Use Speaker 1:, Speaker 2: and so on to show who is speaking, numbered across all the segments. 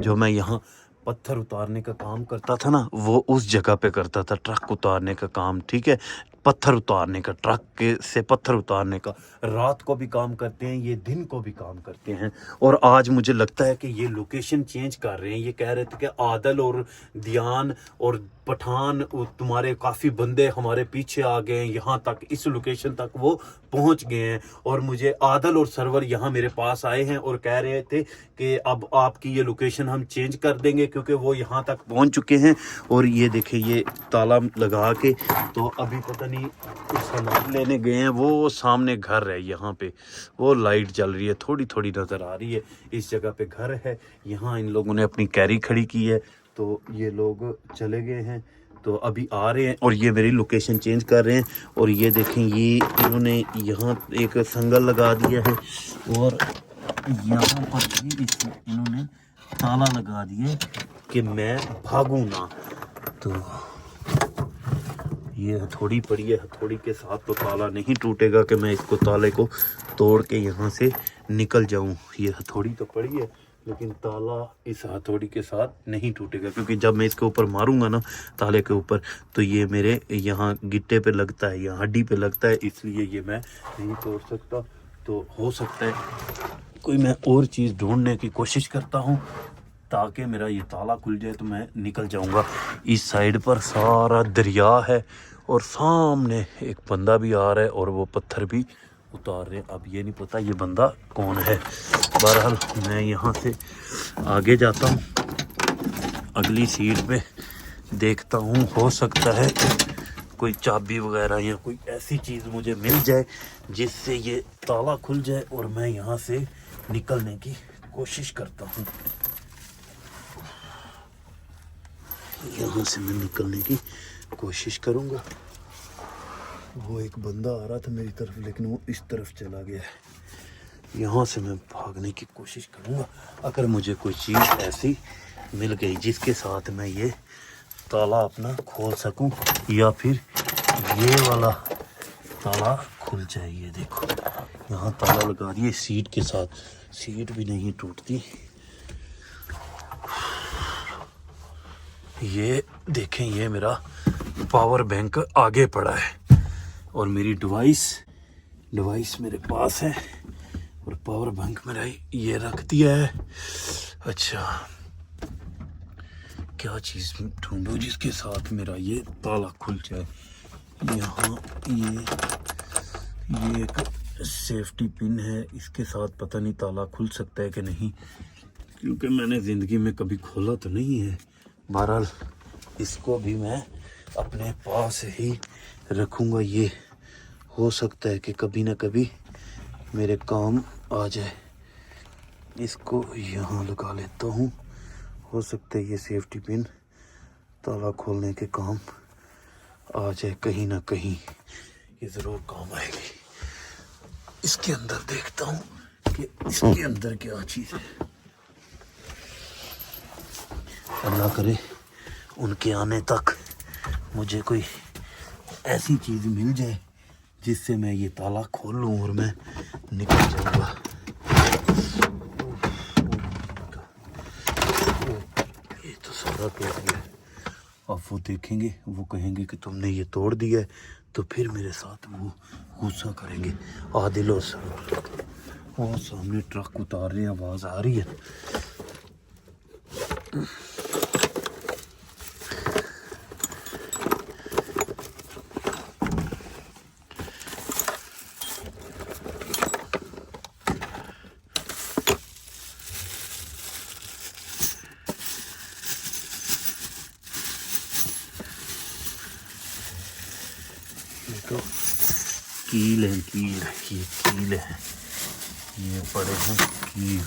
Speaker 1: जो मैं यहाँ पत्थर उतारने का काम करता था ना, वो उस जगह पे करता था, ट्रक उतारने का काम, ठीक है, पत्थर उतारने का, ट्रक के से पत्थर उतारने का। रात को भी काम करते हैं ये, दिन को भी काम करते हैं। और आज मुझे लगता है कि ये लोकेशन चेंज कर रहे हैं। ये कह रहे थे कि आदल और दियान और पठान तुम्हारे काफ़ी बंदे हमारे पीछे आ गए हैं, यहाँ तक इस लोकेशन तक वो पहुँच गए हैं। और मुझे आदल और सरवर यहाँ मेरे पास आए हैं और कह रहे थे कि अब आपकी ये लोकेशन हम चेंज कर देंगे, क्योंकि वो यहाँ तक पहुँच चुके हैं। और ये देखिए ये ताला लगा के, तो अभी पता नहीं सामान लेने गए हैं। वो सामने घर है यहाँ पे, वो लाइट जल रही है, थोड़ी थोड़ी नज़र आ रही है। इस जगह पे घर है, यहाँ इन लोगों ने अपनी कैरी खड़ी की है, तो ये लोग चले गए हैं, तो अभी आ रहे हैं और ये मेरी लोकेशन चेंज कर रहे हैं। और ये देखें, ये इन्होंने यहाँ एक संगल लगा दिया है और यहाँ पर भी इन्होंने ताला लगा दिया कि मैं भागूं ना। तो ये हथौड़ी पड़ी है, हथौड़ी के साथ तो ताला नहीं टूटेगा कि मैं इसको ताले को तोड़ के यहाँ से निकल जाऊँ। ये हथौड़ी तो पड़ी है लेकिन ताला इस हथौड़ी के साथ नहीं टूटेगा, क्योंकि जब मैं इसके ऊपर मारूंगा ना ताले के ऊपर, तो ये मेरे यहाँ गिट्टे पे लगता है, यहाँ हड्डी पे लगता है, इसलिए ये मैं नहीं तोड़ सकता। तो हो सकता है कोई मैं और चीज़ ढूंढने की कोशिश करता हूँ ताकि मेरा ये ताला खुल जाए तो मैं निकल जाऊंगा। इस साइड पर सारा दरिया है और सामने एक बंदा भी आ रहा है और वो पत्थर भी उतार रहे हैं। अब ये नहीं पता ये बंदा कौन है। बहरहाल मैं यहाँ से आगे जाता हूँ, अगली सीट पे देखता हूँ, हो सकता है कोई चाबी वगैरह या कोई ऐसी चीज़ मुझे मिल जाए जिससे ये ताला खुल जाए और मैं यहाँ से निकलने की कोशिश करता हूँ। यहाँ से मैं निकलने की कोशिश करूँगा। वो एक बंदा आ रहा था मेरी तरफ, लेकिन वो इस तरफ चला गया है। यहाँ से मैं भागने की कोशिश करूँगा। अगर मुझे कोई चीज़ ऐसी मिल गई जिसके साथ मैं ये ताला अपना खोल सकूँ, या फिर ये वाला ताला खुल जाए। ये देखो यहाँ ताला लगा दिए सीट के साथ, सीट भी नहीं टूटती। ये देखें, ये मेरा पावर बैंक आगे पड़ा है और मेरी डिवाइस मेरे पास है और पावर बैंक मेरा ये रख दिया है। अच्छा, क्या चीज़ ढूंढूं जिसके साथ मेरा ये ताला खुल जाए। यहाँ ये एक सेफ्टी पिन है, इसके साथ पता नहीं ताला खुल सकता है कि नहीं, क्योंकि मैंने ज़िंदगी में कभी खोला तो नहीं है। बहरहाल इसको भी मैं अपने पास ही रखूँगा। ये हो सकता है कि कभी ना कभी मेरे काम आ जाए। इसको यहाँ लगा लेता हूँ, हो सकता है ये सेफ्टी पिन ताला खोलने के काम आ जाए कहीं ना कहीं, ये ज़रूर काम आएगी। इसके अंदर देखता हूँ कि इसके अंदर क्या चीज़ है। अल्लाह करे उनके आने तक मुझे कोई ऐसी चीज़ मिल जाए जिससे मैं ये ताला खोल लूँ और मैं निकल जाऊँगा। ये तो सारा तोड़ दिया। अब वो देखेंगे, वो कहेंगे कि तुमने ये तोड़ दिया है, तो फिर मेरे साथ वो गुस्सा करेंगे। आदिल और सरवर वो सामने ट्रक उतार रहे हैं, आवाज़ आ रही है। तो कील है, ये कील है, ये पड़े हैं कील।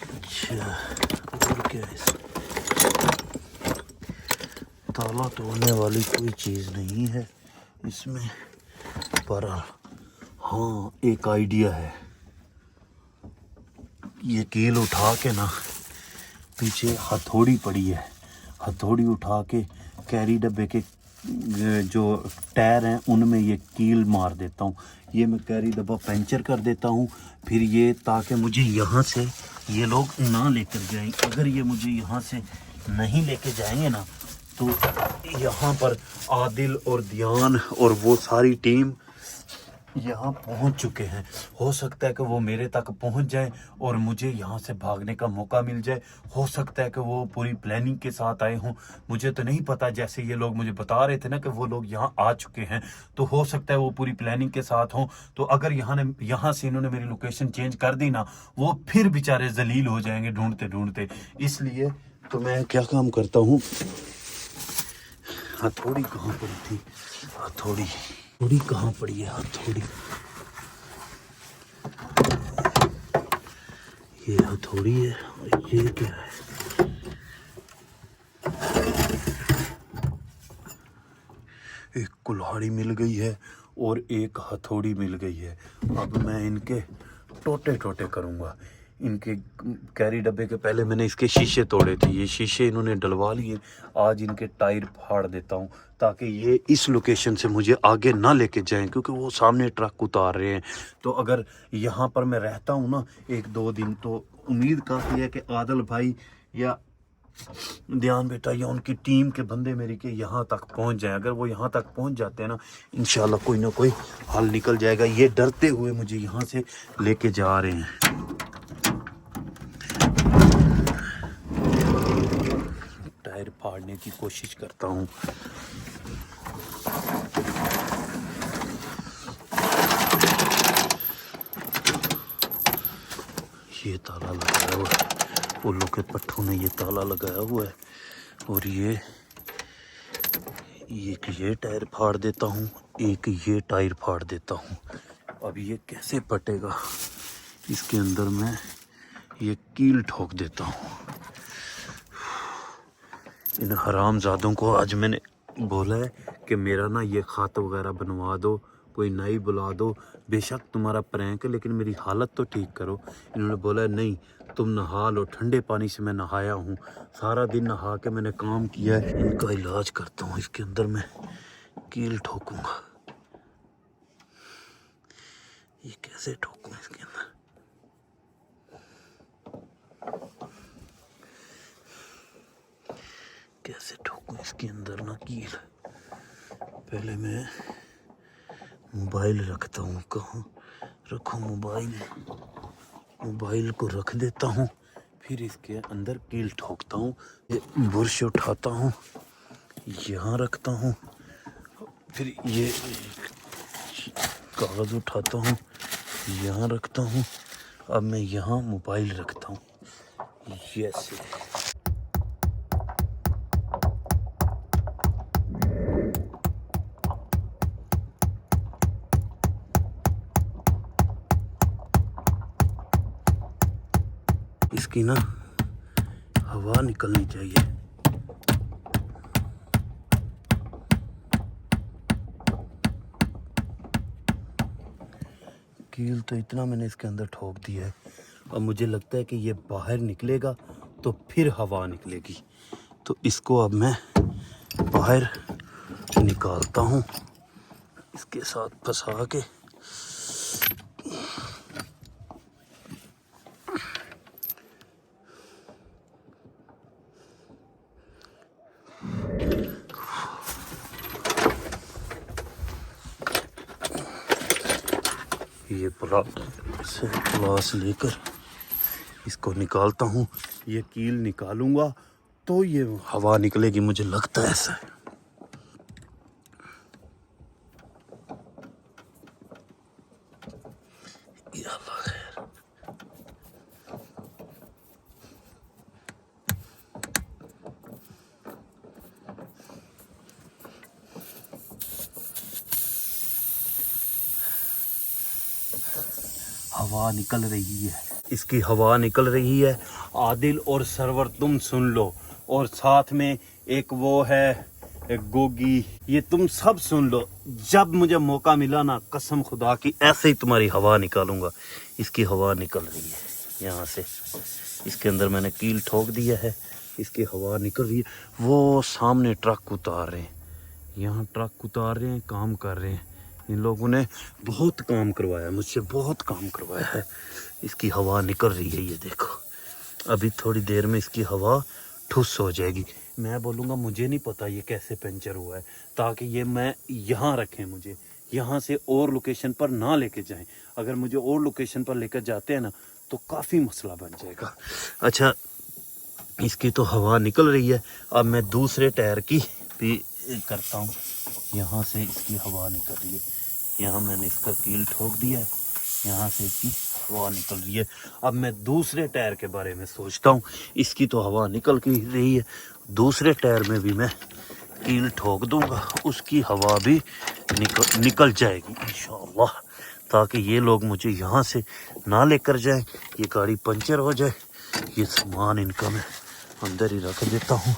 Speaker 1: अच्छा, और क्या है इसमें? ताला तोड़ने वाली कोई चीज़ नहीं है इसमें, पर हाँ एक आइडिया है। ये कील उठा के ना, पीछे हथौड़ी पड़ी है, हथौड़ी उठा के कैरी डब्बे के जो टायर हैं उनमें ये कील मार देता हूँ। ये मैं कैरी डब्बा पंचर कर देता हूँ। फिर ये ताकि मुझे यहाँ से ये लोग ना लेकर जाएं। अगर ये मुझे यहाँ से नहीं लेके जाएंगे ना तो यहाँ पर आदिल और दियान और वो सारी टीम यहाँ पहुँच चुके हैं। हो सकता है कि वो मेरे तक पहुँच जाए और मुझे यहाँ से भागने का मौका मिल जाए। हो सकता है कि वो पूरी प्लानिंग के साथ आए हों, मुझे तो नहीं पता। जैसे ये लोग मुझे बता रहे थे ना कि वो लोग यहाँ आ चुके हैं, तो हो सकता है वो पूरी प्लानिंग के साथ हों। तो अगर यहाँ से इन्होंने मेरी लोकेशन चेंज कर दी ना, वो फिर बेचारे जलील हो जाएंगे ढूंढते ढूंढते। इसलिए तो मैं क्या काम करता हूँ, हथौड़ी कहाँ पड़ी थी, हथौड़ी कहाँ पड़ी है, हथौड़ी, ये हथौड़ी है। ये क्या है, एक कुल्हाड़ी मिल गई है और एक हथौड़ी मिल गई है। अब मैं इनके टोटे टोटे करूँगा। इनके कैरी डब्बे के पहले मैंने इसके शीशे तोड़े थे, ये शीशे इन्होंने डलवा लिए। आज इनके टायर फाड़ देता हूँ ताकि ये इस लोकेशन से मुझे आगे ना लेके जाएं, क्योंकि वो सामने ट्रक उतार रहे हैं। तो अगर यहाँ पर मैं रहता हूँ ना 1-2 दिन, तो उम्मीद काफ़ी है कि आदिल भाई या ध्यान बेटा या उनकी टीम के बंदे मेरी के यहाँ तक पहुँच जाएं। अगर वो यहाँ तक पहुँच जाते हैं ना, इंशाल्लाह कोई ना कोई हल निकल जाएगा। ये डरते हुए मुझे यहाँ से लेके जा रहे हैं। टायर फाड़ने की कोशिश करता हूँ। ये ताला लगाया हुआ है, उल्लू के पट्टों ने ये ताला लगाया हुआ है। और ये टायर फाड़ देता हूँ, एक ये टायर फाड़ देता हूँ। अब ये कैसे पटेगा, इसके अंदर मैं ये कील ठोक देता हूँ। इन हरामजादों को आज मैंने बोला है कि मेरा ना ये ख़त वगैरह बनवा दो, कोई नई बुला दो, बेशक तुम्हारा प्रैंक है लेकिन मेरी हालत तो ठीक करो। इन्होंने बोला नहीं, तुम नहा लो। ठंडे पानी से मैं नहाया हूँ, सारा दिन नहा के मैंने काम किया है। इनका इलाज करता हूँ। इसके अंदर मैं कील ठोकूँगा। ये कैसे ठोकूँ इसके अंदर, कैसे ठोकूँ इसके अंदर ना कील। पहले मैं मोबाइल रखता हूँ। कहाँ रखूँ मोबाइल, मोबाइल को रख देता हूँ। फिर इसके अंदर कील ठोकता हूँ। ये बुरश उठाता हूँ, यहाँ रखता हूँ। फिर ये कागज़ उठाता हूँ, यहाँ रखता हूँ। अब मैं यहाँ मोबाइल रखता हूँ। यस, इसकी ना हवा निकलनी चाहिए। कील तो इतना मैंने इसके अंदर ठोक दिया है। अब मुझे लगता है कि ये बाहर निकलेगा तो फिर हवा निकलेगी। तो इसको अब मैं बाहर निकालता हूँ, इसके साथ फंसा के। ये प्लास लेकर इसको निकालता हूँ। ये कील निकालूंगा तो ये हवा निकलेगी, मुझे लगता है ऐसा है। हवा निकल रही है, इसकी हवा निकल रही है। आदिल और सरवर तुम सुन लो, और साथ में एक वो है एक गोगी, ये तुम सब सुन लो। जब मुझे मौका मिला ना, कसम खुदा की ऐसे ही तुम्हारी हवा निकालूंगा। इसकी हवा निकल रही है यहाँ से, इसके अंदर मैंने कील ठोक दिया है, इसकी हवा निकल रही है। वो सामने ट्रक उतार रहे हैं, यहाँ ट्रक उतार रहे हैं, काम कर रहे हैं। इन लोगों ने बहुत काम करवाया मुझसे, बहुत काम करवाया है। इसकी हवा निकल रही है, ये देखो। अभी थोड़ी देर में इसकी हवा ठुस हो जाएगी। मैं बोलूँगा मुझे नहीं पता ये कैसे पंचर हुआ है, ताकि ये मैं यहाँ रखें, मुझे यहाँ से और लोकेशन पर ना लेके जाएं। अगर मुझे और लोकेशन पर लेकर जाते हैं ना तो काफ़ी मसला बन जाएगा। अच्छा, इसकी तो हवा निकल रही है। अब मैं दूसरे टायर की भी करता हूँ। यहाँ से इसकी हवा निकल रही है, यहाँ मैंने इसका कील ठोक दिया है, यहाँ से इसकी हवा निकल रही है। अब मैं दूसरे टायर के बारे में सोचता हूँ। इसकी तो हवा निकल के रही है, दूसरे टायर में भी मैं कील ठोक दूंगा, उसकी हवा भी निकल जाएगी इंशाअल्लाह, ताकि ये लोग मुझे यहाँ से ना लेकर जाएं, ये गाड़ी पंचर हो जाए। ये सामान इनका मैं अंदर ही रख देता हूँ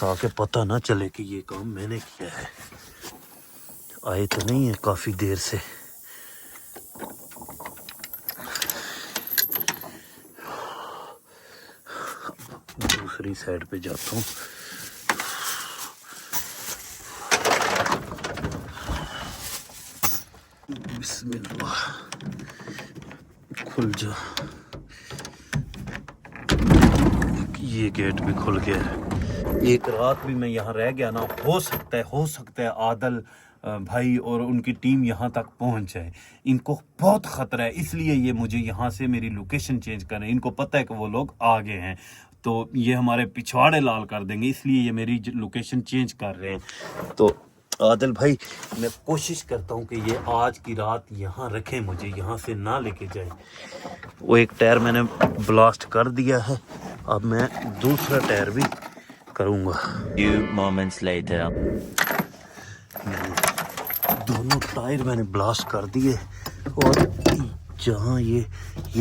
Speaker 1: ताकि पता ना चले कि ये काम मैंने किया है। आए तो नहीं है काफ़ी देर से। दूसरी साइड पे जाता हूँ। बिस्मिल्लाह, खुल जा। ये गेट भी खुल गया है। एक रात भी मैं यहाँ रह गया ना, हो सकता है आदल भाई और उनकी टीम यहाँ तक पहुँच जाए। इनको बहुत ख़तरा है, इसलिए ये मुझे यहाँ से मेरी लोकेशन चेंज कर रहे हैं। इनको पता है कि वो लोग आगे हैं तो ये हमारे पिछवाड़े लाल कर देंगे, इसलिए ये मेरी लोकेशन चेंज कर रहे हैं। तो आदिल भाई, मैं कोशिश करता हूँ कि ये आज की रात यहाँ रखें, मुझे यहाँ से ना लेके जाए। वो एक टायर मैंने ब्लास्ट कर दिया है, अब मैं दूसरा टायर भी करूँगा।
Speaker 2: Few moments later.
Speaker 1: दोनों टायर मैंने ब्लास्ट कर दिए और जहाँ ये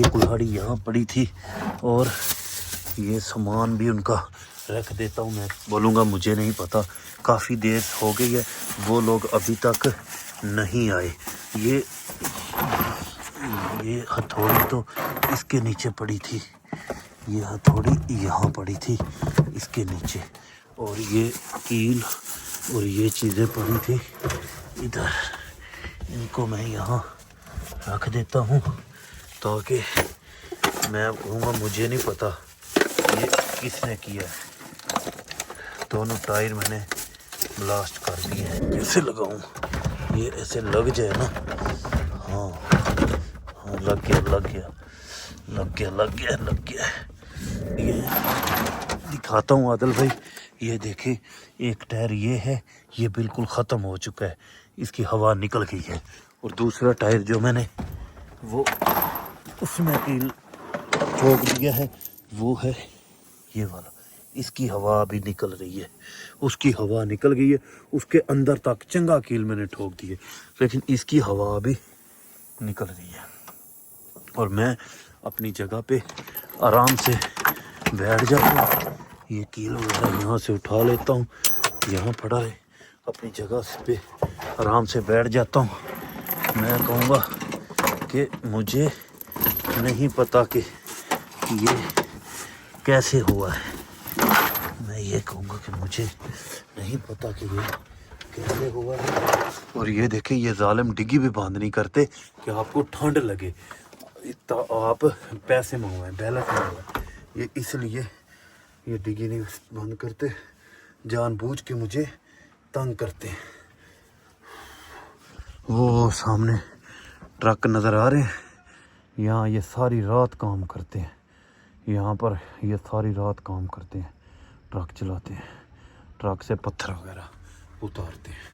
Speaker 1: कुल्हाड़ी यहाँ पड़ी थी और ये सामान भी उनका रख देता हूँ। मैं बोलूँगा मुझे नहीं पता, काफ़ी देर हो गई है, वो लोग अभी तक नहीं आए। ये हथौड़ी तो इसके नीचे पड़ी थी, ये हथौड़ी यहाँ पड़ी थी इसके नीचे, और ये कील और ये चीज़ें पड़ी थी इधर। इनको मैं यहाँ रख देता हूँ ताकि मैं कहूँगा मुझे नहीं पता ये किसने किया है। दोनों टायर मैंने ब्लास्ट कर दिए हैं। कैसे लगाऊँ? ये ऐसे लग जाए ना। हाँ हाँ, लग गया। ये दिखाता हूँ आदिल भाई, ये देखें, एक टायर ये है, ये बिल्कुल ख़त्म हो चुका है, इसकी हवा निकल गई है। और दूसरा टायर जो मैंने वो उसमें कील ठोक दिया है, वो है ये वाला, इसकी हवा भी निकल रही है। उसकी हवा निकल गई है, उसके अंदर तक चंगा कील मैंने ठोक दिए, लेकिन इसकी हवा भी निकल रही है। और मैं अपनी जगह पे आराम से बैठ जाता हूँ। ये कील वगैरह यहाँ से उठा लेता हूँ, यहाँ पड़ा है, अपनी जगह पे आराम से बैठ जाता हूँ। मैं कहूँगा कि मुझे नहीं पता कि ये कैसे हुआ है। मैं ये कहूँगा कि मुझे नहीं पता कि ये कैसे हुआ है। और ये देखें, ये जालिम डिग्गी भी बंद नहीं करते कि आपको ठंड लगे, तो आप पैसे मंगवाएं, बैलेंस मंगवाएं, ये इसलिए ये डिग्गी नहीं बंद करते, जानबूझ के मुझे तंग करते हैं। वो सामने ट्रक नज़र आ रहे हैं, यहाँ ये सारी रात काम करते हैं, यहाँ पर ये सारी रात काम करते हैं, ट्रक चलाते हैं, ट्रक से पत्थर वगैरह उतारते हैं।